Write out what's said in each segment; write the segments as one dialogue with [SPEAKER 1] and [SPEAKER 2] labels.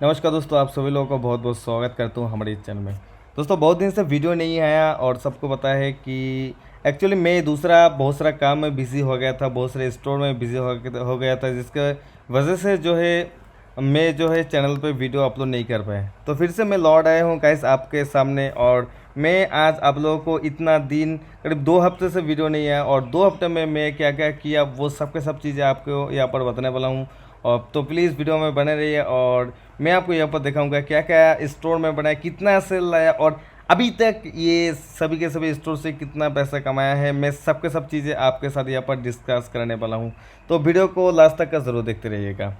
[SPEAKER 1] नमस्कार दोस्तों, आप सभी लोगों का बहुत बहुत स्वागत करता हूँ हमारे इस चैनल में। दोस्तों, बहुत दिन से वीडियो नहीं आया और सबको पता है कि एक्चुअली मैं दूसरा बहुत सारा काम में बिज़ी हो गया था, बहुत सारे स्टोर में बिज़ी हो गया था, जिसके वजह से जो है मैं जो है चैनल पे वीडियो अपलोड नहीं कर पाया। तो फिर से मैं लौट आया हूँ गाइस आपके सामने, और मैं आज आप लोगों को इतना दिन करीब 2 हफ्ते से वीडियो नहीं आया, और 2 हफ्ते में मैं क्या क्या किया वो सब के सब चीज़ें आपको यहाँ पर बताने वाला हूँ। और तो प्लीज़ वीडियो में बने रहिए, और मैं आपको यहाँ पर दिखाऊंगा क्या क्या स्टोर में बनाया, कितना सेल लाया, और अभी तक ये सभी के सभी स्टोर से कितना पैसा कमाया है। मैं सब के सब चीज़ें आपके साथ यहाँ पर डिस्कस करने वाला हूँ, तो वीडियो को लास्ट तक का ज़रूर देखते रहिएगा।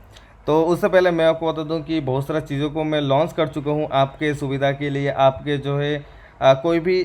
[SPEAKER 1] तो उससे पहले मैं आपको बता दूं कि बहुत सारा चीज़ों को मैं लॉन्च कर चुका हूँ आपके सुविधा के लिए, आपके जो है कोई भी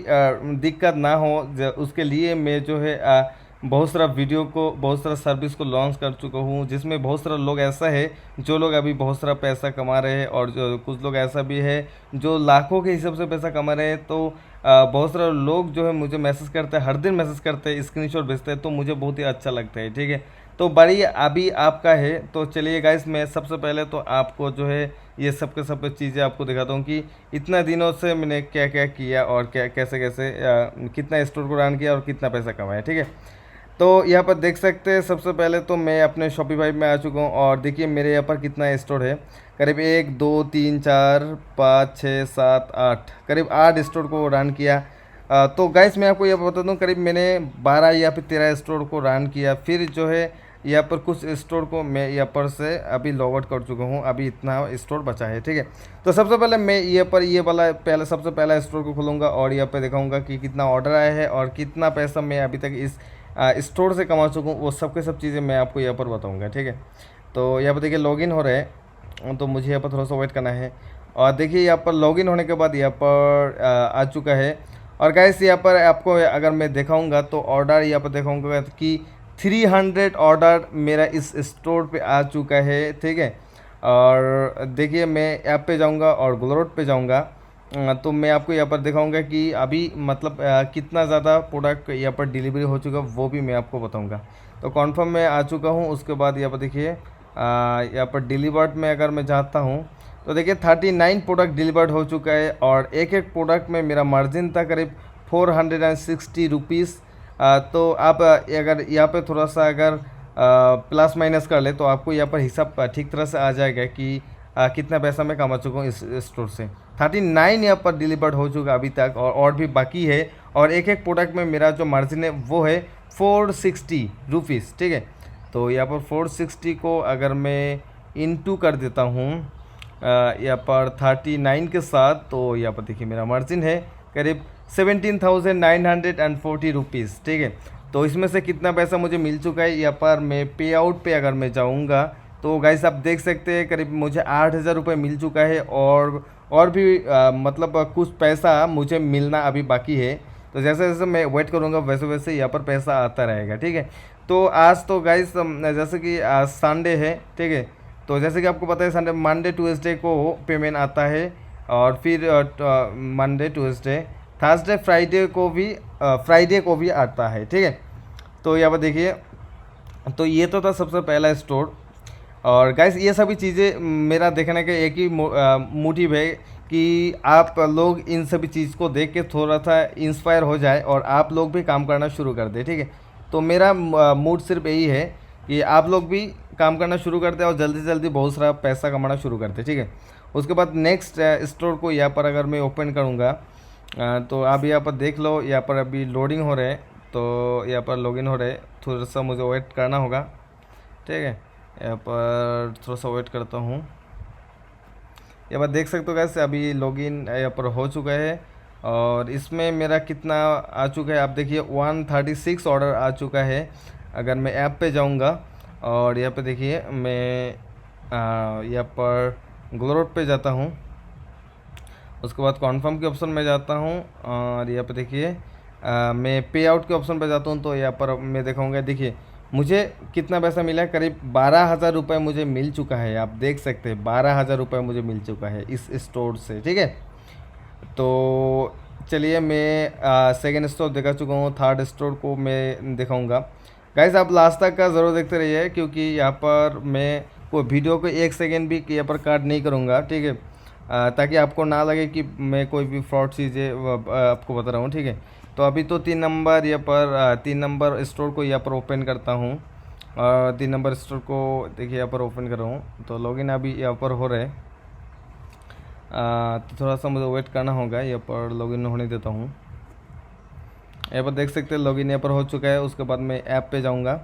[SPEAKER 1] दिक्कत ना हो उसके लिए मैं जो है बहुत सारा वीडियो को, बहुत सारा सर्विस को लॉन्च कर चुका हूँ, जिसमें बहुत सारा लोग ऐसा है जो लोग अभी बहुत सारा पैसा कमा रहे हैं, और जो कुछ लोग ऐसा भी है जो लाखों के हिसाब से पैसा कमा रहे हैं। तो बहुत सारे लोग जो है मुझे मैसेज करते हैं, हर दिन मैसेज करते हैं, स्क्रीनशॉट भेजते हैं, तो मुझे बहुत ही अच्छा लगता है। ठीक है, तो बड़ी अभी आपका है। तो चलिए गाइस, मैं सबसे पहले तो आपको जो है ये सब के सब चीज़ें आपको दिखाता हूँ कि इतना दिनों से मैंने क्या क्या किया, और क्या कैसे कैसे कितना स्टोर को रन किया और कितना पैसा कमाया। ठीक है, तो यहाँ पर देख सकते हैं, सबसे पहले तो मैं अपने शॉपिफाई में आ चुका हूँ, और देखिए मेरे यहाँ पर कितना स्टोर है। करीब 1 2 3 4 5 6 7 8, करीब 8 स्टोर को रन किया। तो गाइस मैं आपको यह बता दूँ, करीब मैंने 12 या फिर 13 स्टोर को रन किया। फिर जो है यहाँ पर कुछ स्टोर को मैं यहाँ पर से अभी लॉग आउट कर चुका हूँ, अभी इतना स्टोर बचा है। ठीक है, तो सबसे पहले मैं ये पर ये वाला पहले सबसे पहला स्टोर को खोलूँगा, और यहाँ पे दिखाऊँगा कि कितना ऑर्डर आया है और कितना पैसा मैं अभी तक इस स्टोर से कमा चुका हूँ। वो सब के सब चीज़ें मैं आपको यहाँ पर बताऊँगा। ठीक है, तो यहाँ पर देखिए लॉगिन हो रहे हैं, तो मुझे यहाँ पर थोड़ा सा वेट करना है। और देखिए यहाँ पर लॉगिन होने के बाद यहाँ पर आ चुका है। और गाइस यहाँ पर आपको अगर मैं दिखाऊंगा तो ऑर्डर यहाँ पर दिखाऊंगा कि 300 ऑर्डर मेरा इस स्टोर पे आ चुका है। ठीक है, और देखिए मैं ऐप पे जाऊंगा और ग्लोरोट पे जाऊंगा, तो मैं आपको यहाँ पर दिखाऊंगा कि अभी मतलब कितना ज़्यादा प्रोडक्ट यहाँ पर डिलीवरी हो चुका वो भी मैं आपको बताऊंगा। तो कॉन्फर्म में आ चुका हूँ। उसके बाद यहाँ पर देखिए यहाँ पर डिलीवर्ड में अगर मैं जाता हूँ तो देखिए 39 प्रोडक्ट डिलीवर्ड हो चुका है, और एक एक प्रोडक्ट में मेरा मार्जिन था करीब 460 रुपीज़। तो आप अगर यहाँ पे थोड़ा सा अगर प्लस माइनस कर ले तो आपको यहाँ पर हिसाब ठीक तरह से आ जाएगा कि कितना पैसा मैं कमा चुका हूँ इस स्टोर से। 39 यहाँ पर डिलीवर्ड हो चुका अभी तक, और भी बाकी है, और एक एक प्रोडक्ट में मेरा जो मार्जिन है वो है 460 रुपीज़। ठीक है, तो यहाँ पर 460 को अगर मैं इंटू कर देता हूँ यहाँ पर 39 के साथ, तो यहाँ पर देखिए मेरा मार्जिन है करीब 17,940 रुपीज़। ठीक है, तो इसमें से कितना पैसा मुझे मिल चुका है यहाँ पर मैं पे आउट पे अगर मैं जाऊँगा तो गाइस आप देख सकते हैं करीब मुझे 8,000 रुपये मिल चुका है, और भी मतलब कुछ पैसा मुझे मिलना अभी बाकी है। तो जैसे जैसे मैं वेट करूँगा वैसे वैसे यहाँ पर पैसा आता रहेगा। ठीक है, तो आज तो गाइस जैसे कि आज संडे है। ठीक है, तो जैसे कि आपको पता है संडे मंडे ट्यूसडे को पेमेंट आता है, और फिर मंडे ट्यूसडे थर्सडे फ्राइडे को भी आता है। ठीक है, तो यहाँ पर देखिए, तो ये तो था सबसे पहला स्टोर। और गाइस ये सभी चीज़ें मेरा देखने का एक ही मोटिव है कि आप लोग इन सभी चीज़ को देख के थोड़ा सा इंस्पायर हो जाए और आप लोग भी काम करना शुरू कर दें। ठीक है, तो मेरा मूड सिर्फ यही है कि आप लोग भी काम करना शुरू करते हैं और जल्दी से जल्दी बहुत सारा पैसा कमाना शुरू करते हैं। ठीक है, उसके बाद नेक्स्ट स्टोर को यहाँ पर अगर मैं ओपन करूँगा तो आप यहाँ पर देख लो, यहाँ पर अभी लोडिंग हो रहे हैं, तो यहाँ पर लॉगिन हो रहे हैं, थोड़ा सा मुझे वेट करना होगा। ठीक है, यहाँ पर थोड़ा सा वेट करता हूँ। यहाँ पर देख सकते हो कैसे अभी लॉगिन यहाँ पर हो चुका है, और इसमें मेरा कितना आ चुका है आप देखिए 136 ऑर्डर आ चुका है। अगर मैं ऐप पे जाऊँगा और यहाँ पे देखिए मैं यहाँ पर ग्लोरोट पे जाता हूँ, उसके बाद कॉन्फर्म के ऑप्शन में जाता हूँ, और यहाँ पे देखिए मैं पे आउट के ऑप्शन पे जाता हूँ, तो यहाँ पर मैं दिखाऊँगा। देखिए मुझे कितना पैसा मिला है, करीब 12,000 रुपये मुझे मिल चुका है। आप देख सकते हैं 12,000 रुपये मुझे मिल चुका है इस स्टोर से। ठीक है, तो चलिए मैं सेकेंड स्टोर दिखा चुका हूँ, थर्ड स्टोर को मैं दिखाऊंगा। गाइस आप लास्ट तक का ज़रूर देखते रहिए, क्योंकि यहाँ पर मैं को वीडियो को 1 सेकेंड भी यहाँ पर काट नहीं करूँगा, ठीक है, ताकि आपको ना लगे कि मैं कोई भी फ्रॉड चीज़ें आपको बता रहा हूँ, ठीक है। तो अभी तो 3 नंबर यहाँ पर 3 नंबर स्टोर को यहाँ पर ओपन करता हूँ, और 3 नंबर स्टोर को देखिए यहाँ पर ओपन कर रहा हूँ। तो लॉगिन अभी यहाँ पर हो रहा है, तो थोड़ा सा मुझे वेट करना होगा। यहाँ पर लॉगिन होने देता हूँ। यहाँ पर देख सकते हैं लॉगिन यहाँ पर हो चुका है। उसके बाद मैं ऐप पे जाऊँगा,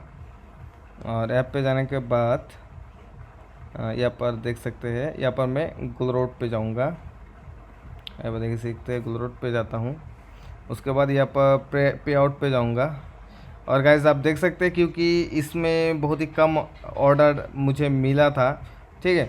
[SPEAKER 1] और ऐप पे जाने के बाद यहाँ पर देख सकते हैं, यहाँ पर मैं गूगल रोड पे जाऊँगा। यहाँ पर देख सकते हैं गूगल रोड पे जाता हूँ। उसके बाद यहाँ पर पे आउट पे जाऊँगा। और गाइस आप देख सकते हैं क्योंकि इसमें बहुत ही कम ऑर्डर मुझे मिला था, ठीक है,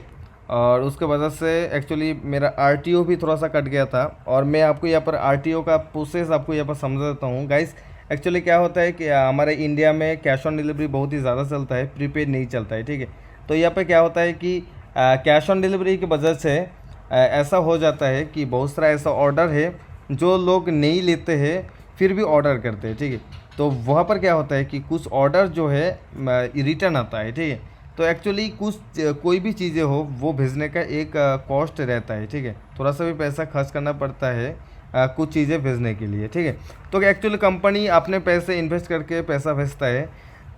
[SPEAKER 1] और उसके वजह से एक्चुअली मेरा आरटीओ भी थोड़ा सा कट गया था। और मैं आपको यहाँ पर आरटीओ का प्रोसेस आपको यहाँ पर समझा देता हूँ। गाइस एक्चुअली क्या होता है कि हमारे इंडिया में कैश ऑन डिलीवरी बहुत ही ज़्यादा चलता है, प्रीपेड नहीं चलता है, ठीक है। तो यहाँ पे क्या होता है कि कैश ऑन डिलीवरी की वजह से ऐसा हो जाता है कि बहुत सारा ऐसा ऑर्डर है जो लोग नहीं लेते हैं फिर भी ऑर्डर करते हैं, ठीक है। तो वहाँ पर क्या होता है कि कुछ ऑर्डर जो है रिटर्न आता है, ठीक है। तो एक्चुअली कोई भी चीज़ें हो वो भेजने का एक कॉस्ट रहता है, ठीक है, थोड़ा सा भी पैसा खर्च करना पड़ता है कुछ चीज़ें भेजने के लिए, ठीक है। तो एक्चुअली कंपनी अपने पैसे इन्वेस्ट करके पैसा भेजता है,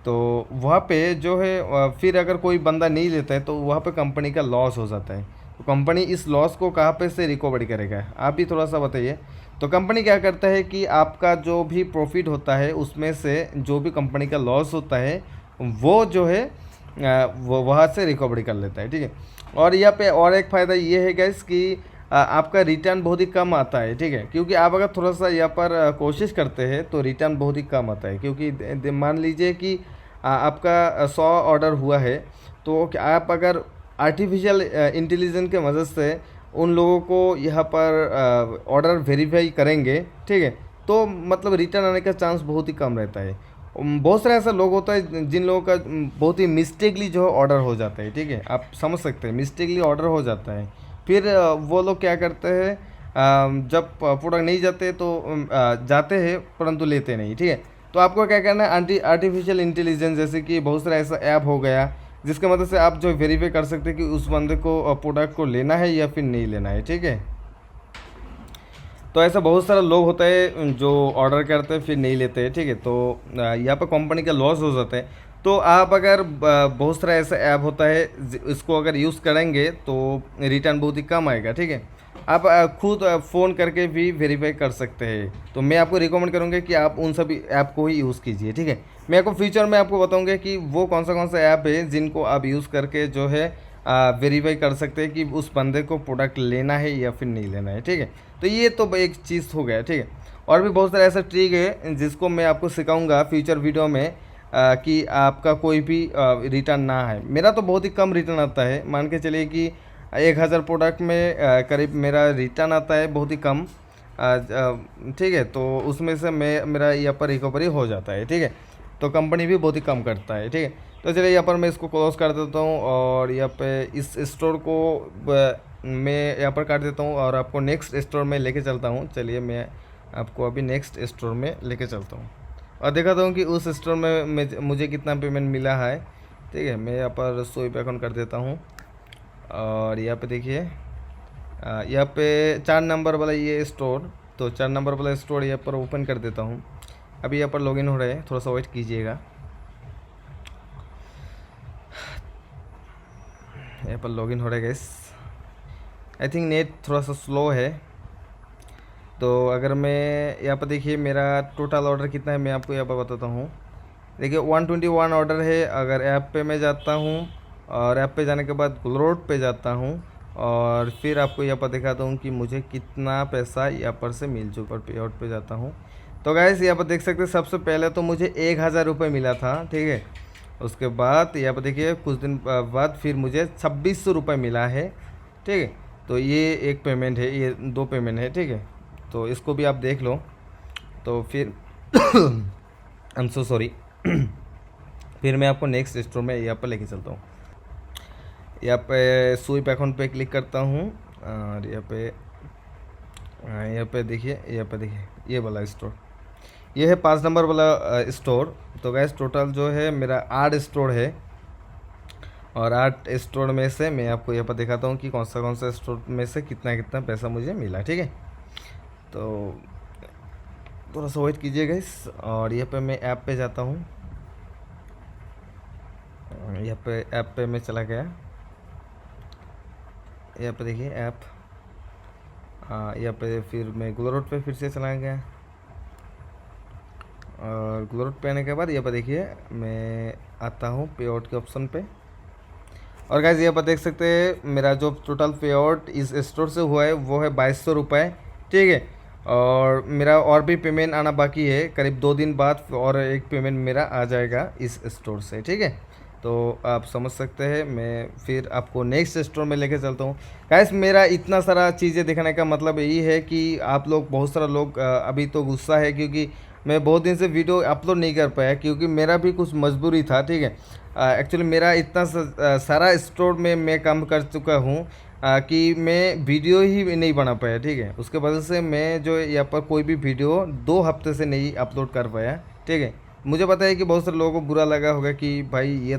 [SPEAKER 1] तो वहाँ पे जो है फिर अगर कोई बंदा नहीं लेता है तो वहाँ पे कंपनी का लॉस हो जाता है। तो कंपनी इस लॉस को कहाँ पे से रिकवर करेगा, आप भी थोड़ा सा बताइए। तो कंपनी क्या करता है कि आपका जो भी प्रॉफिट होता है उसमें से जो भी कंपनी का लॉस होता है वो जो है वो वहाँ से रिकवरी कर लेता है, ठीक है। और यहाँ पे और एक फ़ायदा ये है गैस कि आपका रिटर्न बहुत ही कम आता है, ठीक है, क्योंकि आप अगर थोड़ा सा यहाँ पर कोशिश करते हैं तो रिटर्न बहुत ही कम आता है। क्योंकि मान लीजिए कि आपका 100 ऑर्डर हुआ है, तो आप अगर आर्टिफिशियल इंटेलिजेंस के मदद से उन लोगों को यहाँ पर ऑर्डर वेरीफाई करेंगे, ठीक है, तो मतलब रिटर्न आने का चांस बहुत ही कम रहता है। बहुत सारे ऐसा लोग होता है जिन लोगों का बहुत ही मिस्टेकली जो है ऑर्डर हो जाता है, ठीक है, आप समझ सकते हैं, मिस्टेकली ऑर्डर हो जाता है। फिर वो लोग क्या करते हैं, जब प्रोडक्ट नहीं जाते तो जाते हैं परंतु लेते नहीं, ठीक है। तो आपको क्या करना है, आर्टिफिशियल इंटेलिजेंस जैसे कि बहुत सारा ऐसा ऐप हो गया जिसके मदद से आप जो वेरीफाई कर सकते हैं कि उस बंदे को प्रोडक्ट को लेना है या फिर नहीं लेना है, ठीक है। तो ऐसा बहुत सारा लोग होता है जो ऑर्डर करते हैं फिर नहीं लेते हैं, ठीक है। तो यहाँ पर कंपनी का लॉस हो जाता है। तो आप अगर बहुत सारा ऐसा ऐप होता है इसको अगर यूज़ करेंगे तो रिटर्न बहुत ही कम आएगा, ठीक है। आप खुद फ़ोन करके भी वेरीफाई कर सकते हैं। तो मैं आपको रिकमेंड करूँगा कि आप उन सभी ऐप को ही यूज़ कीजिए, ठीक है। मैं आपको फ्यूचर में आपको बताऊँगा कि वो कौन सा ऐप है जिनको आप यूज़ करके जो है वेरीफाई कर सकते हैं कि उस बंदे को प्रोडक्ट लेना है या फिर नहीं लेना है, ठीक है। तो ये तो एक चीज़ हो गया, ठीक है। और भी बहुत सारा ऐसा ट्रिक है जिसको मैं आपको सिखाऊंगा फ्यूचर वीडियो में कि आपका कोई भी रिटर्न ना है। मेरा तो बहुत ही कम रिटर्न आता है, मान के चलिए कि 1000 प्रोडक्ट में करीब मेरा रिटर्न आता है बहुत ही कम, ठीक है। तो उसमें से मेरा यहाँ पर रिकवरी हो जाता है, ठीक है। तो कंपनी भी बहुत ही कम करता है, ठीक है। तो चलिए यहाँ पर मैं इसको क्लोज कर देता हूँ और यहाँ पे इस स्टोर को मैं यहाँ पर काट देता हूँ और आपको नेक्स्ट स्टोर में लेके चलता हूँ। चलिए मैं आपको अभी नेक्स्ट स्टोर में लेके चलता हूँ और दिखाता हूँ कि उस स्टोर में मुझे कितना पेमेंट मिला है, ठीक है। मैं यहाँ पर स्वाइप अकाउंट कर देता हूँ और यहाँ पे देखिए यहाँ पे 4 नंबर वाला ये स्टोर, तो 4 नंबर वाला स्टोर यहाँ पर ओपन कर देता हूँ। अभी यहाँ पर लॉगिन हो रहा है, थोड़ा सा वेट कीजिएगा। यहाँ पर लॉगिन हो रहा है गैस। आई थिंक नेट थोड़ा सा स्लो है। तो अगर मैं यहाँ पर देखिए मेरा टोटल ऑर्डर कितना है मैं आपको यहाँ पर बताता हूँ। देखिए 121 ऑर्डर है। अगर ऐप पे मैं जाता हूँ और ऐप पे जाने के बाद ग्लोरोड पे जाता हूँ और फिर आपको यहाँ पर दिखाता हूँ कि मुझे कितना पैसा यहाँ पर से मिल चुका। पे आउट पे जाता हूँ तो गाइस यहाँ पर देख सकते हैं सबसे पहले तो मुझे 1000 रुपये मिला था, ठीक है। उसके बाद यहाँ पर देखिए कुछ दिन बाद फिर मुझे 2600 रुपये मिला है, ठीक है। तो ये एक पेमेंट है, ये 2 पेमेंट है, ठीक है। तो इसको भी आप देख लो। तो फिर आई एम सो सॉरी फिर मैं आपको नेक्स्ट स्टोर में यहाँ पर लेके चलता हूँ। यहाँ पे स्वाइप अकाउंट पे क्लिक करता हूँ और यहाँ पे देखिए ये वाला स्टोर, ये है 5 नंबर वाला स्टोर। तो गैस टोटल जो है मेरा 8 स्टोर है और 8 स्टोर में से मैं आपको यहाँ पर दिखाता हूँ कि कौन सा स्टोर में से कितना कितना पैसा मुझे मिला, ठीक है। तो थोड़ा सा वेट कीजिए गाइस। और यहाँ पे मैं ऐप पे जाता हूँ। यहाँ पे ऐप पे मैं चला गया। यहाँ पे देखिए ऐप, यहाँ पे फिर मैं गूगल रोड पे फिर से चला गया। और गूगल रोड पे आने के बाद यहाँ पर देखिए मैं आता हूँ पे आउट के ऑप्शन पे। और गाइस यहाँ पर देख सकते हैं मेरा जो टोटल पे आउट इस स्टोर से हुआ है वो है 2200 रुपये, ठीक है। और मेरा और भी पेमेंट आना बाकी है, करीब 2 दिन बाद और एक पेमेंट मेरा आ जाएगा इस स्टोर से, ठीक है। तो आप समझ सकते हैं, मैं फिर आपको नेक्स्ट स्टोर में लेके चलता हूँ। गाइस मेरा इतना सारा चीज़ें दिखाने का मतलब यही है कि आप लोग, बहुत सारा लोग अभी तो गुस्सा है क्योंकि मैं बहुत दिन से वीडियो अपलोड नहीं कर पाया क्योंकि मेरा भी कुछ मजबूरी था, ठीक है। एक्चुअली मेरा इतना सारा स्टोर में मैं काम कर चुका हूँ कि मैं वीडियो ही नहीं बना पाया, ठीक है। उसके वजह से मैं जो यहाँ पर कोई भी वीडियो 2 हफ्ते से नहीं अपलोड कर पाया, ठीक है। मुझे पता है कि बहुत सारे लोगों को बुरा लगा होगा कि भाई ये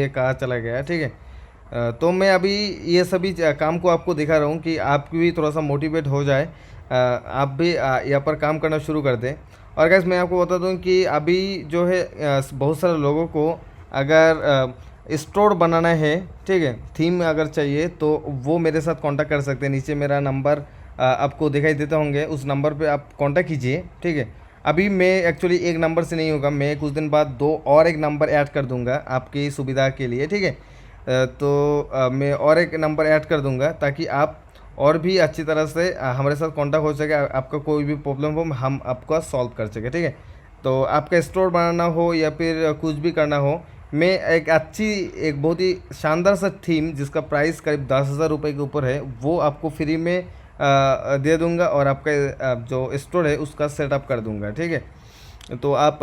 [SPEAKER 1] कहाँ चला गया, ठीक है। तो मैं अभी ये सभी काम को आपको दिखा रहा हूँ कि आप भी थोड़ा सा मोटिवेट हो जाए, आप भी यहाँ पर काम करना शुरू कर दें। और गैस मैं आपको बता दूँ कि अभी जो है बहुत सारे लोगों को अगर स्टोर बनाना है, ठीक है, थीम अगर चाहिए तो वो मेरे साथ कांटेक्ट कर सकते हैं। नीचे मेरा नंबर आपको दिखाई देते होंगे, उस नंबर पे आप कांटेक्ट कीजिए, ठीक है। अभी मैं एक्चुअली एक नंबर से नहीं होगा, मैं कुछ दिन बाद 2 और एक नंबर ऐड कर दूंगा आपकी सुविधा के लिए, ठीक है। तो मैं और एक नंबर ऐड कर दूंगा ताकि आप और भी अच्छी तरह से हमारे साथ कांटेक्ट हो सके, आपका कोई भी प्रॉब्लम हो हम आपका सॉल्व कर सके, ठीक है। तो आपका स्टोर बनाना हो या फिर कुछ भी करना हो, मैं एक बहुत ही शानदार सा थीम जिसका प्राइस करीब 10,000 रुपये के ऊपर है वो आपको फ्री में दे दूंगा और आपका जो स्टोर है उसका सेटअप कर दूंगा, ठीक है। तो आप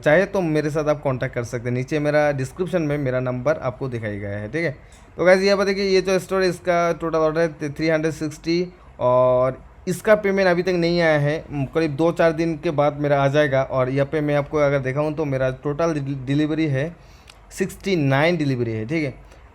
[SPEAKER 1] चाहे तो मेरे साथ आप कांटेक्ट कर सकते हैं, नीचे मेरा डिस्क्रिप्शन में मेरा नंबर आपको दिखाई गया है, ठीक है। तो गाइस ये बताइए कि ये जो स्टोर है इसका टोटल ऑर्डर है 360 और इसका पेमेंट अभी तक नहीं आया है, करीब 2-4 दिन के बाद मेरा आ जाएगा। और यहाँ पे मैं आपको अगर दिखाऊँ तो मेरा टोटल डिलीवरी है 69 डिलीवरी है, ठीक है।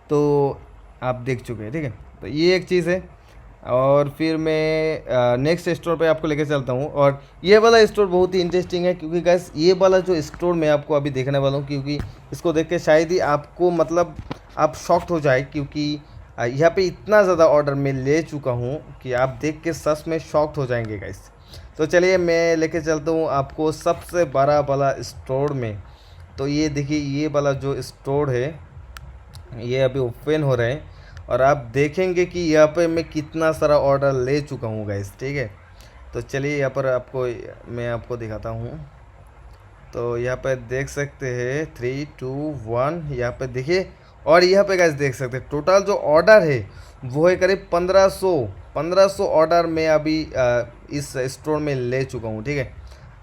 [SPEAKER 1] तो आप देख चुके हैं, ठीक है। तो ये एक चीज़ है। और फिर मैं नेक्स्ट स्टोर पे आपको लेके चलता हूँ। और ये वाला स्टोर बहुत ही इंटरेस्टिंग है क्योंकि गाइस ये वाला जो स्टोर मैं आपको अभी देखने वाला हूँ, क्योंकि इसको देख के शायद ही आपको मतलब आप शॉक्ड हो जाए, क्योंकि यहाँ पे इतना ज़्यादा ऑर्डर मैं ले चुका हूँ कि आप देख के सच में शॉक्ड हो जाएंगे गाइस। तो चलिए मैं लेके चलता हूँ आपको सबसे बड़ा वाला स्टोर में। तो ये देखिए ये वाला जो स्टोर है ये अभी ओपन हो रहा है और आप देखेंगे कि यहाँ पे मैं कितना सारा ऑर्डर ले चुका हूँ गाइस, ठीक है। तो चलिए यहाँ पर मैं आपको दिखाता हूँ। तो यहाँ पे देख सकते हैं 3, 2, 1 यहाँ पे देखिए। और यहाँ पे गाइस देख सकते हैं टोटल जो ऑर्डर है वो है करीब 1500 ऑर्डर मैं अभी इस स्टोर में ले चुका हूँ, ठीक है।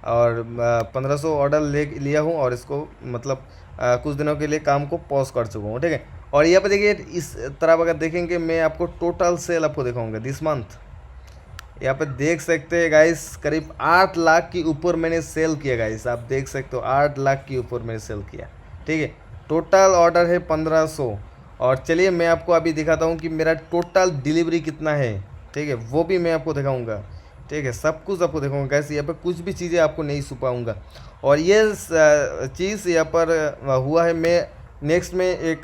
[SPEAKER 1] और 1500 ऑर्डर ले लिया हूँ और इसको मतलब कुछ दिनों के लिए काम को पॉज कर चुका हूँ, ठीक है। और यहाँ पे देखिए इस तरफ अगर देखेंगे मैं आपको टोटल सेल आपको दिखाऊंगा दिस मंथ। यहाँ पे देख सकते हैं गाइस करीब 8 लाख के ऊपर मैंने सेल किया गाइस, आप देख सकते हो 8 लाख के ऊपर मैंने सेल किया, ठीक है। टोटल ऑर्डर है 1500। और चलिए मैं आपको अभी दिखाता हूँ कि मेरा टोटल डिलीवरी कितना है, ठीक है, वो भी मैं आपको दिखाऊंगा, ठीक है। सब कुछ आपको दिखाऊंगा गाइस, यहाँ पर कुछ भी चीज़ें आपको नहीं छुपाऊंगा। और ये चीज़ यहाँ पर हुआ है, मैं नेक्स्ट में एक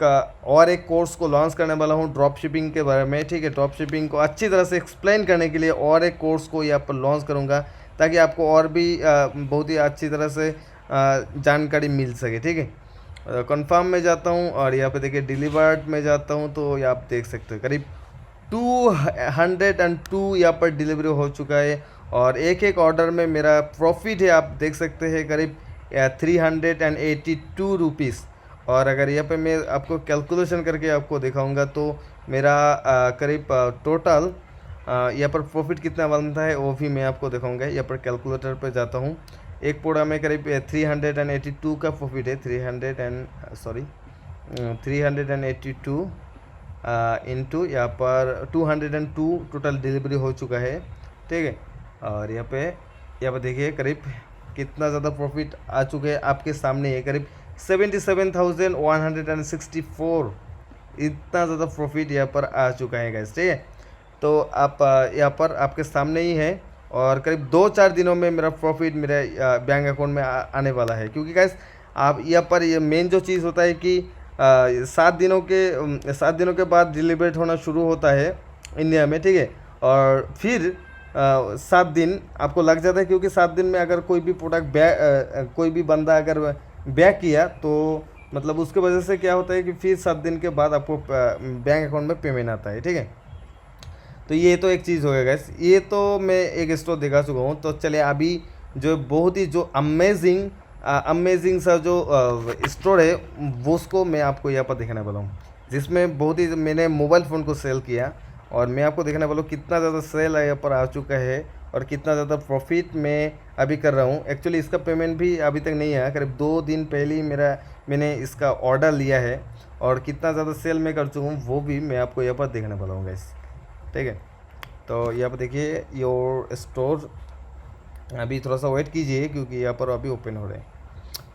[SPEAKER 1] कोर्स को लॉन्च करने वाला हूँ ड्रॉप शिपिंग के बारे में, ठीक है। ड्रॉप शिपिंग को अच्छी तरह से एक्सप्लेन करने के लिए और एक कोर्स को यहाँ पर लॉन्च करूँगा ताकि आपको और भी बहुत ही अच्छी तरह से जानकारी मिल सके, ठीक है। कंफर्म में जाता हूँ और यहाँ पे देखिए डिलीवर्ड में जाता हूँ तो ये आप देख सकते हो करीब 202 यहाँ पर डिलीवरी हो चुका है। और एक ऑर्डर में मेरा प्रॉफिट है आप देख सकते हैं करीब 382 रुपीज़। और अगर यहाँ पे मैं आपको कैलकुलेशन करके आपको दिखाऊंगा तो मेरा करीब टोटल यहाँ पर प्रॉफिट कितना बनता है वो भी मैं आपको दिखाऊंगा। यहाँ पर कैलकुलेटर पे जाता हूँ, एक पूरा में करीब 382 का प्रॉफिट है, 382 इंटू यहाँ पर 202 टोटल डिलीवरी हो चुका है, ठीक है। और यहाँ पे देखिए करीब कितना ज़्यादा प्रॉफिट आ चुके हैं आपके सामने है, करीब 77,164 इतना ज़्यादा प्रॉफिट यहाँ पर आ चुका है गाइस, ठीक है। तो आप यहाँ पर आपके सामने ही है, और करीब 2-4 दिनों में मेरा प्रॉफिट मेरे बैंक अकाउंट में आने वाला है। क्योंकि गाइस आप यहाँ पर ये मेन जो चीज़ होता है कि 7 दिनों के बाद डिलीवरेट होना शुरू होता है इंडिया में, ठीक है। और फिर 7 दिन आपको लग जाता है, क्योंकि 7 दिन में अगर कोई भी प्रोडक्ट कोई भी बंदा अगर बैक किया तो मतलब उसके वजह से क्या होता है कि फिर 7 दिन के बाद आपको बैंक अकाउंट में पेमेंट आता है, ठीक है। तो ये तो एक चीज़ हो गया गैस, ये तो मैं एक स्टोर दिखा चुका हूँ। तो चलिए अभी जो बहुत ही जो अमेजिंग सा जो स्टोर है वो उसको मैं आपको यहाँ पर दिखाने वाला हूँ, जिसमें बहुत ही मैंने मोबाइल फ़ोन को सेल किया, और मैं आपको दिखाने वाला हूँ कितना ज़्यादा सेल यहाँ पर आ चुका है और कितना ज़्यादा प्रॉफिट मैं अभी कर रहा हूँ। एक्चुअली इसका पेमेंट भी अभी तक नहीं आया, करीब 2 दिन पहले ही मैंने इसका ऑर्डर लिया है, और कितना ज़्यादा सेल मैं कर चुका हूँ वो भी मैं आपको यहाँ पर दिखाने वाला हूँ गैस, ठीक है। तो यहाँ पर देखिए योर स्टोर, अभी थोड़ा सा वेट कीजिए क्योंकि यहाँ पर अभी ओपन हो रहे हैं।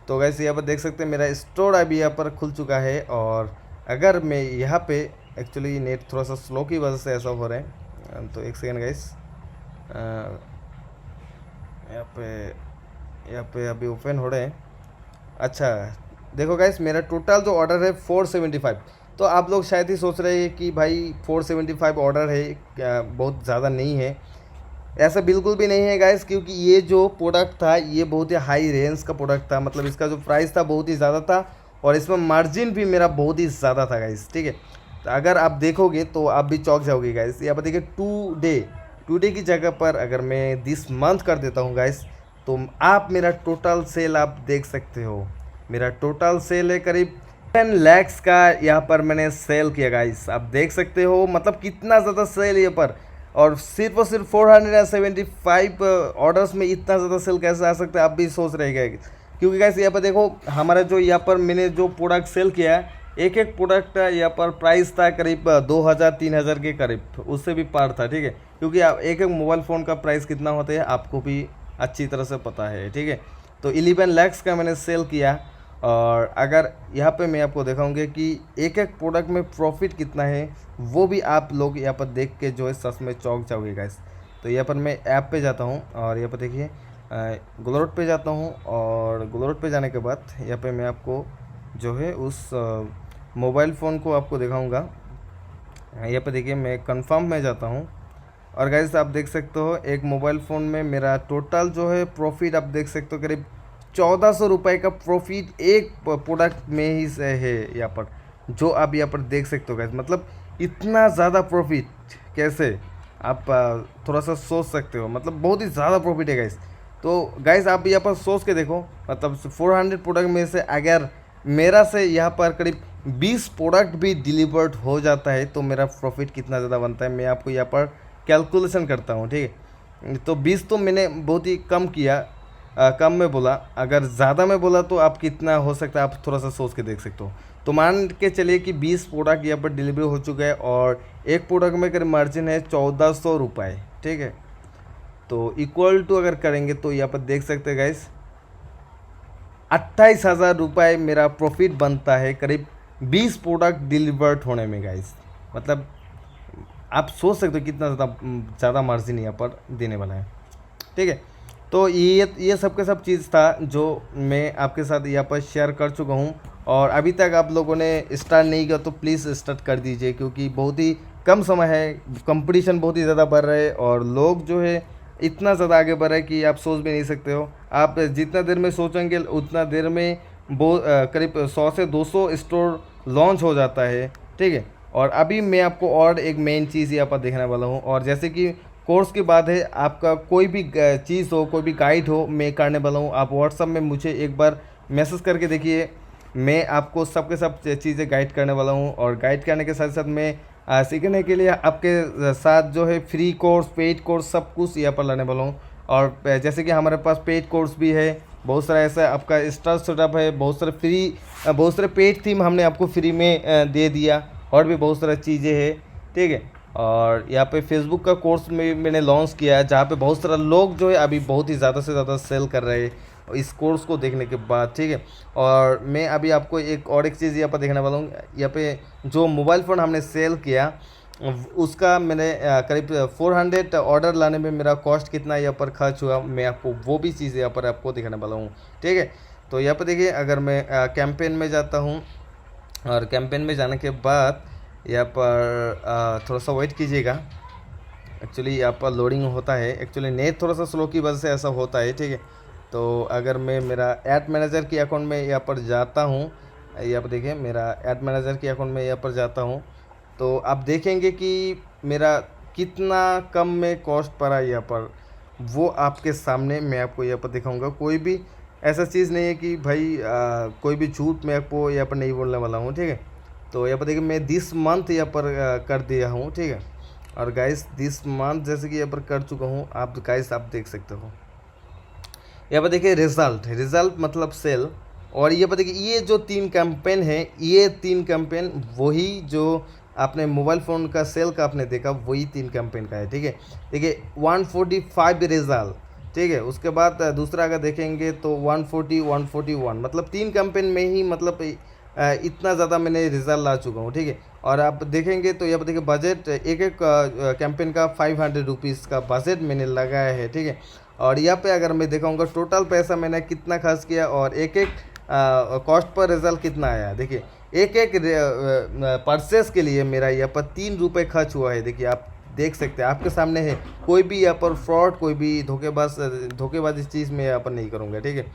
[SPEAKER 1] तो गैस यहाँ पर देख सकते हैं मेरा स्टोर अभी यहाँ पर खुल चुका है। और अगर मैं यहाँ पे एक्चुअली नेट थोड़ा सा स्लो की वजह से ऐसा हो रहा है, तो एक सेकेंड गैस, यहाँ पे अभी ओपन हो रहे हैं। अच्छा देखो गैस मेरा टोटल जो ऑर्डर है 475। तो आप लोग शायद ही सोच रहे हैं कि भाई 475 ऑर्डर है क्या, बहुत ज़्यादा नहीं है। ऐसा बिल्कुल भी नहीं है गाइस, क्योंकि ये जो प्रोडक्ट था ये बहुत ही हाई रेंज का प्रोडक्ट था, मतलब इसका जो प्राइस था बहुत ही ज़्यादा था, और इसमें मार्जिन भी मेरा बहुत ही ज़्यादा था गाइस, ठीक है। तो अगर आप देखोगे तो आप भी चौंक जाओगे गाइस। यहाँ पर देखिए टू डे की जगह पर अगर मैं दिस मंथ कर देता हूँ गाइस, तो आप मेरा टोटल सेल आप देख सकते हो। मेरा टोटल सेल है करीब 10 लैक्स का यहाँ पर मैंने सेल किया गाइस, आप देख सकते हो मतलब कितना ज़्यादा सेल यहाँ पर। और सिर्फ 475 ऑर्डर्स में इतना ज़्यादा सेल कैसे आ सकता है, आप भी सोच रहे हैं। क्योंकि गाइस यहाँ पर देखो हमारा जो यहाँ पर मैंने जो प्रोडक्ट सेल किया है, एक एक प्रोडक्ट यहाँ पर प्राइस था करीब 2000-3000 के करीब, उससे भी पार था, ठीक है। क्योंकि आप एक एक मोबाइल फ़ोन का प्राइस कितना होता है आपको भी अच्छी तरह से पता है, ठीक है। तो 11 लैक्स का मैंने सेल किया। और अगर यहाँ पे मैं आपको दिखाऊंगा कि एक एक प्रोडक्ट में प्रॉफिट कितना है, वो भी आप लोग यहाँ पर देख के जो है सच में चौंक जाओगे गाइस। तो यहाँ पर मैं ऐप पे जाता हूँ, और यहाँ पर देखिए ग्लोरोट पे जाता हूँ, और ग्लोरोट पे जाने के बाद यहाँ पे मैं आपको जो है उस मोबाइल फ़ोन को आपको दिखाऊंगा। यहाँ पे देखिए मैं कंफर्म में जाता हूँ, और गाइस आप देख सकते हो एक मोबाइल फ़ोन में मेरा टोटल जो है प्रॉफिट आप देख सकते हो करीब 1400 रुपये का प्रॉफिट एक प्रोडक्ट में ही से है यहाँ पर, जो आप यहाँ पर देख सकते हो गाइस। मतलब इतना ज़्यादा प्रॉफिट कैसे, आप थोड़ा सा सोच सकते हो, मतलब बहुत ही ज़्यादा प्रॉफिट है गाइस। तो गाइस आप यहाँ पर सोच के देखो, मतलब 400 प्रोडक्ट में से अगर मेरा से यहाँ पर करीब 20 प्रोडक्ट भी डिलीवर्ड हो जाता है तो मेरा प्रॉफिट कितना ज़्यादा बनता है, मैं आपको यहाँ पर कैलकुलेशन करता हूँ, ठीक है। तो 20 तो मैंने बहुत ही कम किया, कम में बोला, अगर ज़्यादा में बोला तो आप कितना हो सकता है आप थोड़ा सा सोच के देख सकते हो। तो मान के चलिए कि 20 प्रोडक्ट यहाँ पर डिलीवरी हो चुका है, और एक प्रोडक्ट में करीब मार्जिन है 1400 रुपये, ठीक है। तो इक्वल टू अगर करेंगे तो यहाँ पर देख सकते हैं गाइस 28,000 रुपये मेरा प्रॉफिट बनता है करीब 20 प्रोडक्ट डिलीवर्ड होने में गाइस। मतलब आप सोच सकते हो कितना ज़्यादा मार्जिन यहाँ पर देने वाला है, ठीक है। तो ये सब के सब चीज़ था जो मैं आपके साथ यहाँ पर शेयर कर चुका हूँ। और अभी तक आप लोगों ने स्टार्ट नहीं किया तो प्लीज़ स्टार्ट कर दीजिए, क्योंकि बहुत ही कम समय है, कंपटीशन बहुत ही ज़्यादा बढ़ रहा है, और लोग जो है इतना ज़्यादा आगे बढ़ रहा है कि आप सोच भी नहीं सकते हो। आप जितना देर में सोचेंगे उतना देर में करीब 100 से 200 स्टोर लॉन्च हो जाता है, ठीक है। और अभी मैं आपको और एक मेन चीज़ यहाँ पर देखने वाला हूँ, और जैसे कि कोर्स की बात है, आपका कोई भी चीज़ हो, कोई भी गाइड हो, मैं करने वाला हूँ। आप व्हाट्सअप में मुझे एक बार मैसेज करके देखिए, मैं आपको सब के सब चीज़ें गाइड करने वाला हूँ। और गाइड करने के साथ साथ मैं सीखने के लिए आपके साथ जो है फ्री कोर्स, पेड कोर्स सब कुछ यहाँ पर लाने वाला हूँ। और जैसे कि हमारे पास पेड कोर्स भी है, बहुत सारा ऐसा आपका स्टार सेटअप है, बहुत सारे पेड थीम हमने आपको फ्री में दे दिया, और भी बहुत सारी चीज़ें हैं, ठीक है। और यहाँ पे फेसबुक का कोर्स में मैंने लॉन्च किया है, जहाँ पे बहुत सारा लोग जो है अभी बहुत ही ज़्यादा से ज़्यादा सेल कर रहे हैं। इस कोर्स को देखने के बाद, ठीक है। और मैं अभी आपको एक चीज़ यहाँ पर देखने वाला हूँ। यहाँ पे जो मोबाइल फ़ोन हमने सेल किया उसका मैंने करीब 400 ऑर्डर लाने में मेरा कॉस्ट कितना यहाँ पर खर्च हुआ, मैं आपको वो भी चीज़ यहाँ पर आपको दिखाने वाला हूँ, ठीक है। तो यहाँ पर देखिए, अगर मैं कैंपेन में जाता हूँ और कैंपेन में जाने के बाद यहाँ पर थोड़ा सा वेट कीजिएगा। एक्चुअली यहाँ पर लोडिंग होता है, एक्चुअली नेट थोड़ा सा स्लो की वजह से ऐसा होता है, ठीक है। तो अगर मैं मेरा ऐड मैनेजर के अकाउंट में यहाँ पर जाता हूँ, यहाँ पर देखिए मेरा ऐड मैनेजर के अकाउंट में यहाँ पर जाता हूँ, तो आप देखेंगे कि मेरा कितना कम में कॉस्ट पड़ा यहाँ पर, वो आपके सामने मैं आपको यहाँ पर दिखाऊंगा। कोई भी ऐसा चीज़ नहीं है कि भाई कोई भी झूठ मैं आपको यहाँ पर नहीं बोलने वाला हूँ, ठीक है। तो यहाँ पर देखिए मैं दिस मंथ यहाँ पर कर दिया हूँ, ठीक है। और गाइस दिस मंथ जैसे कि यहाँ पर कर चुका हूँ, आप गाइस आप देख सकते हो यहाँ पर देखिए रिजल्ट मतलब सेल। और ये पर देखिए ये जो 3 कैंपेन है, ये 3 कैंपेन वही जो आपने मोबाइल फ़ोन का सेल का आपने देखा, वही 3 कैंपेन का है, ठीक है। देखिए 145 रिजल्ट, ठीक है। उसके बाद दूसरा अगर देखेंगे तो 140 141, मतलब 3 कैंपेन में ही मतलब इतना ज़्यादा मैंने रिजल्ट ला चुका हूँ, ठीक है। और आप देखेंगे तो यहाँ पर देखिए बजट एक कैंपेन का 500 रुपीज़ का बजट मैंने लगाया है, ठीक है। और यहाँ पे अगर मैं दिखाऊंगा टोटल पैसा मैंने कितना खर्च किया और एक कॉस्ट पर रिजल्ट कितना आया। देखिए एक परचेस के लिए मेरा यहाँ पर 3 रुपये खर्च हुआ है। देखिए आप देख सकते हैं, आपके सामने है। कोई भी यहाँ पर फ्रॉड, कोई भी धोखेबाजी चीज़ मैं यहाँ पर नहीं करूँगा, ठीक है।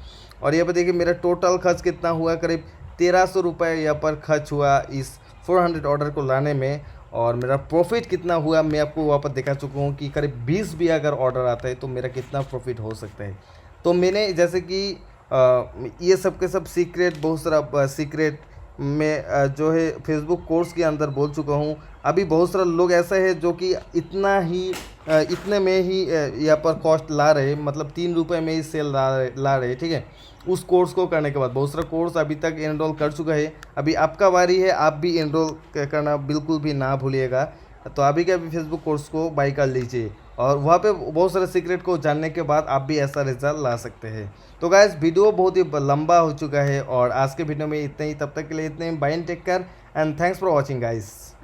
[SPEAKER 1] और यहाँ पर देखिए मेरा टोटल खर्च कितना हुआ, करीब 1300 रुपये यहाँ पर खर्च हुआ इस 400 ऑर्डर को लाने में। और मेरा प्रॉफिट कितना हुआ मैं आपको वहाँ पर दिखा चुका हूँ कि करीब 20 भी अगर ऑर्डर आता है तो मेरा कितना प्रॉफिट हो सकता है। तो मैंने जैसे कि ये सब के सब सीक्रेट, बहुत सारा सीक्रेट मैं जो है फेसबुक कोर्स के अंदर बोल चुका हूँ। अभी बहुत सारा लोग ऐसा है जो कि इतने में ही यहाँ पर कॉस्ट ला रहे, मतलब 3 रुपये में ही सेल ला रहे, ठीक है। उस कोर्स को करने के बाद बहुत सारा कोर्स अभी तक एनरोल कर चुका है। अभी आपका बारी है, आप भी एनरोल करना बिल्कुल भी ना भूलिएगा। तो अभी के अभी फेसबुक कोर्स को बाई कर लीजिए और वहाँ पे बहुत सारे सीक्रेट को जानने के बाद आप भी ऐसा रिजल्ट ला सकते हैं। तो गाइस वीडियो बहुत ही लंबा हो चुका है और आज के वीडियो में इतना ही। तब तक के लिए इतने ही। Bye, take care and thanks for watching guys.